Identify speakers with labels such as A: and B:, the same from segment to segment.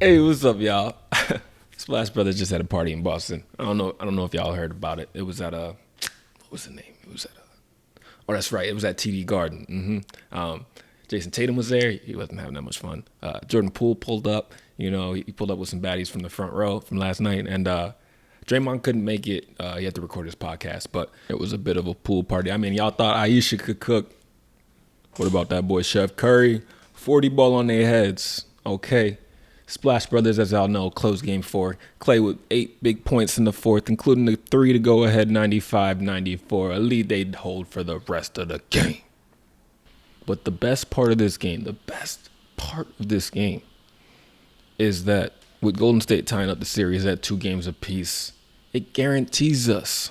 A: Hey, what's up, y'all? Splash Brothers just had a party in Boston. I don't know if y'all heard about it. It was at what was the name? It was at oh, that's right. It was at TD Garden. Jason Tatum was there. He wasn't having that much fun. Jordan Poole pulled up. He pulled up with some baddies from the front row from last night, and Draymond couldn't make it. He had to record his podcast, but it was a bit of a pool party. I mean, y'all thought Aisha could cook. What about that boy Chef Curry? 40 ball on their heads. Okay. Splash Brothers, as y'all know, closed game 4. Clay with 8 big points in the fourth, including the 3 to go ahead, 95-94. A lead they'd hold for the rest of the game. But the best part of this game is that with Golden State tying up the series at 2 games apiece, it guarantees us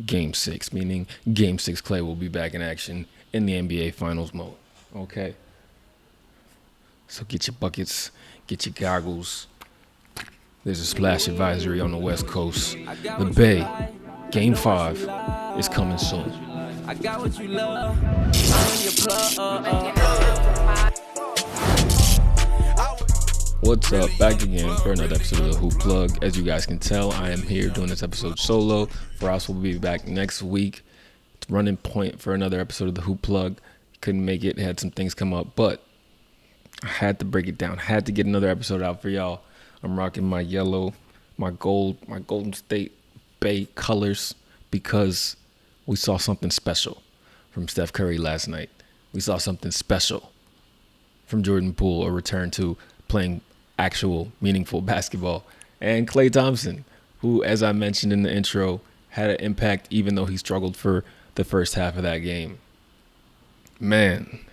A: Game 6, meaning Game 6 Clay will be back in action in the NBA Finals mode. Okay? So get your buckets, get your goggles. There's a splash advisory on the West Coast. The Bay, Game 5 is coming soon. I got what you love. What's up? Back again for another episode of the Hoop Plug. As you guys can tell, I am here doing this episode solo. Faraz will be back next week. It's running point for another episode of the Hoop Plug. Couldn't make it, had some things come up, but I had to break it down. Had to get another episode out for y'all. I'm rocking my yellow, my gold, my Golden State Bay colors because we saw something special from Steph Curry last night. We saw something special from Jordan Poole, a return to playing actual, meaningful basketball. And Klay Thompson, who, as I mentioned in the intro, had an impact even though he struggled for the first half of that game. Man,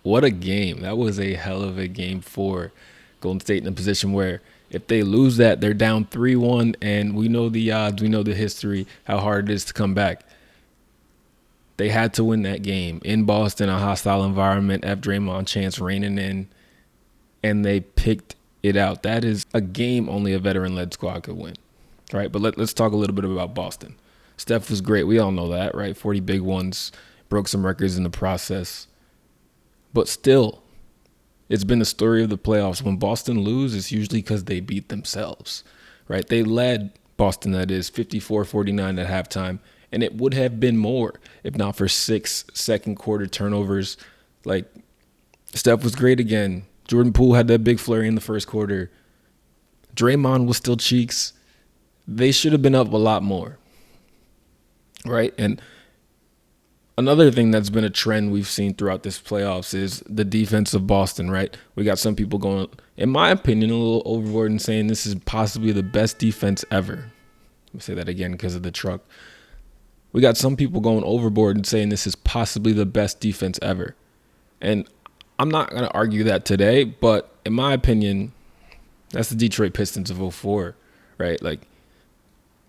A: what a game. That was a hell of a game for Golden State in a position where if they lose that, they're down 3-1, and we know the odds, we know the history, how hard it is to come back. They had to win that game in Boston, a hostile environment, F. Draymond chance raining in, and they picked it out. That is a game only a veteran-led squad could win, right? But let's talk a little bit about Boston. Steph was great. We all know that, right? 40 big ones, broke some records in the process. But still, it's been the story of the playoffs. When Boston lose, it's usually because they beat themselves, right? They led Boston, that is, 54-49 at halftime, and it would have been more if not for 6 second quarter turnovers. Like, Steph was great again. Jordan Poole had that big flurry in the first quarter. Draymond was still cheeks. They should have been up a lot more, right? And another thing that's been a trend we've seen throughout this playoffs is the defense of Boston, right? We got some people going, in my opinion, a little overboard and saying this is possibly the best defense ever. Let me say that again because of the truck. We got some people going overboard and saying this is possibly the best defense ever. And I'm not going to argue that today, but in my opinion, that's the Detroit Pistons of 2004, right? Like,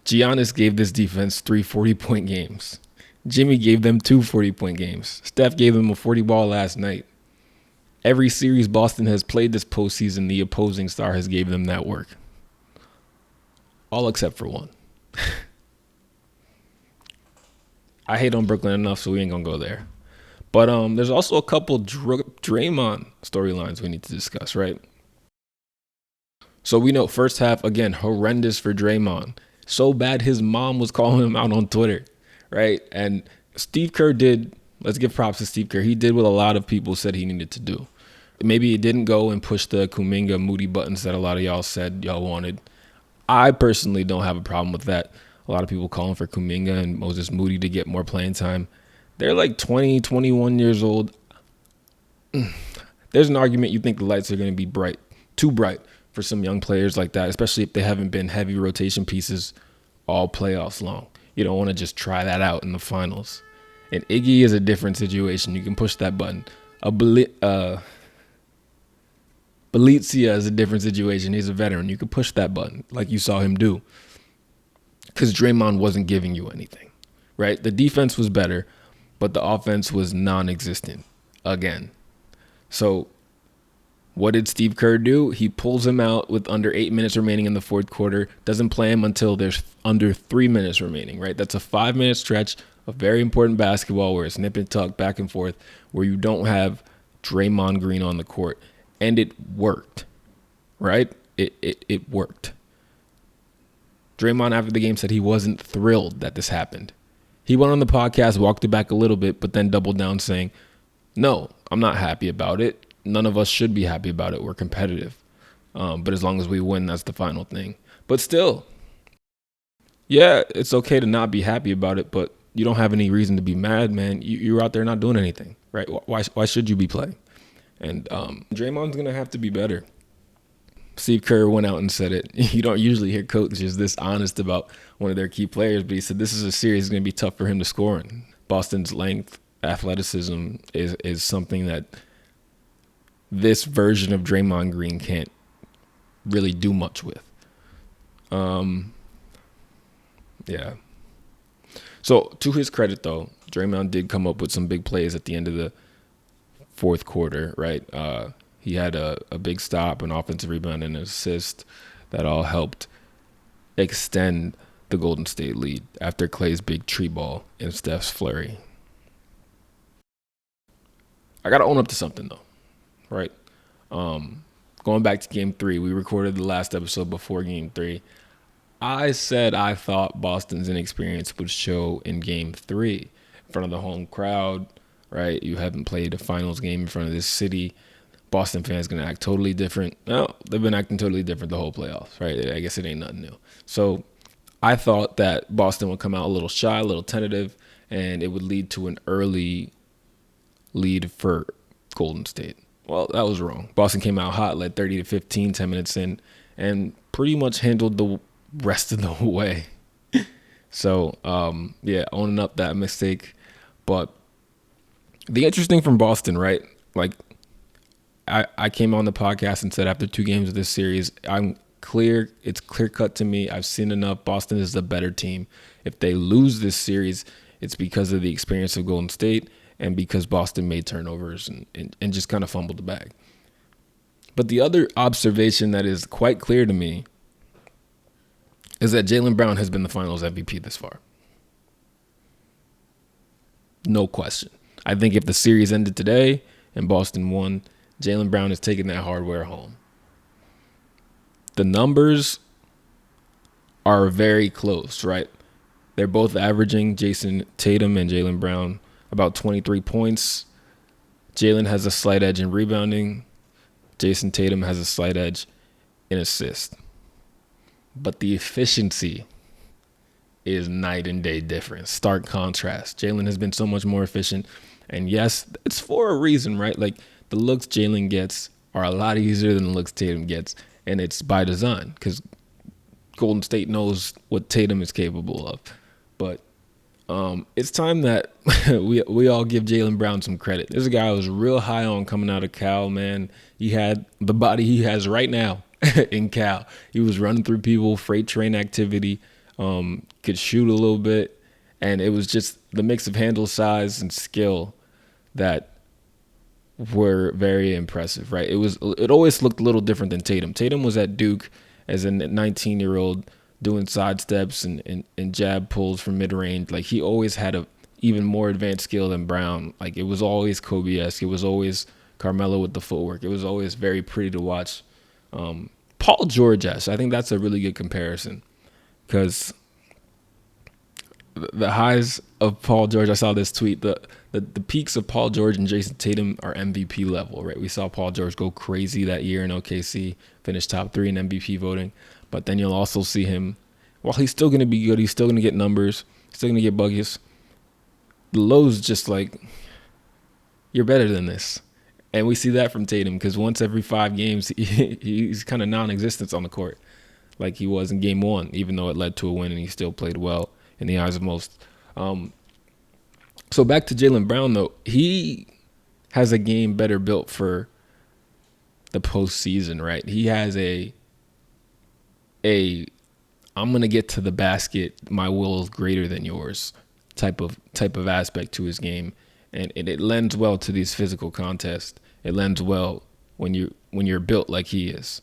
A: Giannis gave this defense 3 40-point games. Jimmy gave them 2 40-point games. Steph gave them a 40 ball last night. Every series Boston has played this postseason, the opposing star has gave them that work. All except for one. I hate on Brooklyn enough, so we ain't going to go there. But there's also a couple Draymond storylines we need to discuss, right? So we know first half, again, horrendous for Draymond. So bad his mom was calling him out on Twitter. Right. And Steve Kerr did. Let's give props to Steve Kerr. He did what a lot of people said he needed to do. Maybe he didn't go and push the Kuminga Moody buttons that a lot of y'all said y'all wanted. I personally don't have a problem with that. A lot of people calling for Kuminga and Moses Moody to get more playing time. They're like 20, 21 years old. There's an argument you think the lights are going to be bright, too bright for some young players like that, especially if they haven't been heavy rotation pieces all playoffs long. You don't want to just try that out in the finals. And Iggy is a different situation. You can push that button. Belizia is a different situation. He's a veteran. You can push that button like you saw him do. Because Draymond wasn't giving you anything, right? The defense was better, but the offense was non-existent again. So what did Steve Kerr do? He pulls him out with under 8 minutes remaining in the fourth quarter, doesn't play him until there's under 3 minutes remaining, right? That's a 5-minute stretch of very important basketball where it's nip and tuck back and forth, where you don't have Draymond Green on the court. And it worked. right? It worked. Draymond after the game said he wasn't thrilled that this happened. He went on the podcast, walked it back a little bit, but then doubled down saying, no, I'm not happy about it. None of us should be happy about it. We're competitive. But as long as we win, that's the final thing. But still, yeah, it's okay to not be happy about it, but you don't have any reason to be mad, man. You're out there not doing anything, right? Why should you be playing? And Draymond's going to have to be better. Steve Kerr went out and said it. You don't usually hear coaches this honest about one of their key players, but he said this is a series going to be tough for him to score in. Boston's length, athleticism is something that this version of Draymond Green can't really do much with. Yeah. So to his credit, though, Draymond did come up with some big plays at the end of the fourth quarter, right? He had a big stop, an offensive rebound, and an assist that all helped extend the Golden State lead after Klay's big tree ball and Steph's flurry. I got to own up to something, though, right? Going back to Game 3, we recorded the last episode before Game 3. I said I thought Boston's inexperience would show in Game 3 in front of the home crowd, right? You haven't played a finals game in front of this city. Boston fans going to act totally different. No, they've been acting totally different the whole playoffs, right? I guess it ain't nothing new. So I thought that Boston would come out a little shy, a little tentative, and it would lead to an early lead for Golden State. Well, that was wrong. Boston came out hot, led 30-15, 10 minutes in, and pretty much handled the rest of the way. So, owning up that mistake. But the interesting from Boston, right? Like, I came on the podcast and said after 2 games of this series, it's clear cut to me. I've seen enough. Boston is the better team. If they lose this series, it's because of the experience of Golden State and because Boston made turnovers and just kind of fumbled the bag. But the other observation that is quite clear to me is that Jaylen Brown has been the finals MVP this far. No question. I think if the series ended today and Boston won, Jaylen Brown is taking that hardware home. The numbers are very close, right? They're both averaging, Jason Tatum and Jaylen Brown, about 23 points. Jaylen has a slight edge in rebounding. Jason Tatum has a slight edge in assists. But the efficiency is night and day difference. Stark contrast. Jaylen has been so much more efficient. And yes, it's for a reason, right? Like, the looks Jaylen gets are a lot easier than the looks Tatum gets. And it's by design because Golden State knows what Tatum is capable of. But it's time that we all give Jaylen Brown some credit. There's a guy I was real high on coming out of Cal, man. He had the body he has right now in Cal. He was running through people, freight train activity, could shoot a little bit. And it was just the mix of handle size and skill that were very impressive, right? It always looked a little different than Tatum. Tatum was at Duke as a 19-year-old doing sidesteps and jab pulls from mid-range. Like, he always had a even more advanced skill than Brown. Like, it was always Kobe-esque. It was always Carmelo with the footwork. It was always very pretty to watch. Paul George-esque. I think that's a really good comparison because the highs of Paul George, I saw this tweet, the peaks of Paul George and Jason Tatum are MVP level, right? We saw Paul George go crazy that year in OKC, finish top 3 in MVP voting. But then you'll also see him, while he's still going to be good, he's still going to get numbers, he's still going to get buggies. The low's just like, you're better than this. And we see that from Tatum because once every 5 games, he's kind of non-existent on the court like he was in Game 1, even though it led to a win and he still played well in the eyes of most. So back to Jaylen Brown, though. He has a game better built for the postseason, right? He has a I'm going to get to the basket, my will is greater than yours type of aspect to his game. And it lends well to these physical contests. It lends well when you're built like he is.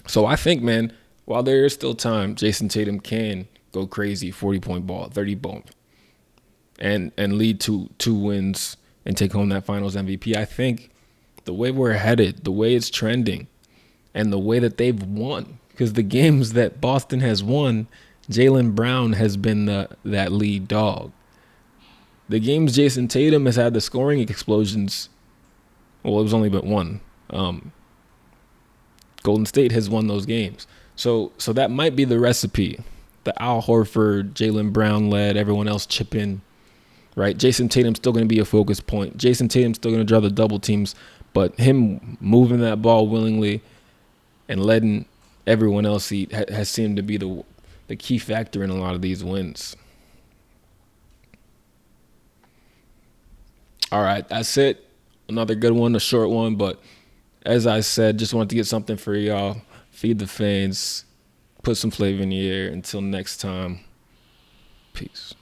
A: So I think, man, while there is still time, Jason Tatum can go crazy, 40-point ball, 30-point, and lead to 2 wins and take home that finals MVP. I think the way we're headed, the way it's trending, and the way that they've won. Because the games that Boston has won, Jaylen Brown has been that lead dog. The games Jason Tatum has had the scoring explosions, well, it was only but one. Golden State has won those games. So that might be the recipe. The Al Horford, Jaylen Brown led, everyone else chip in, right? Jason Tatum's still going to be a focus point. Jason Tatum's still going to draw the double teams, but him moving that ball willingly and letting everyone else eat has seemed to be the key factor in a lot of these wins. All right, that's it. Another good one, a short one, but as I said, just wanted to get something for y'all. Feed the fans. Put some flavor in the air. Until next time, peace.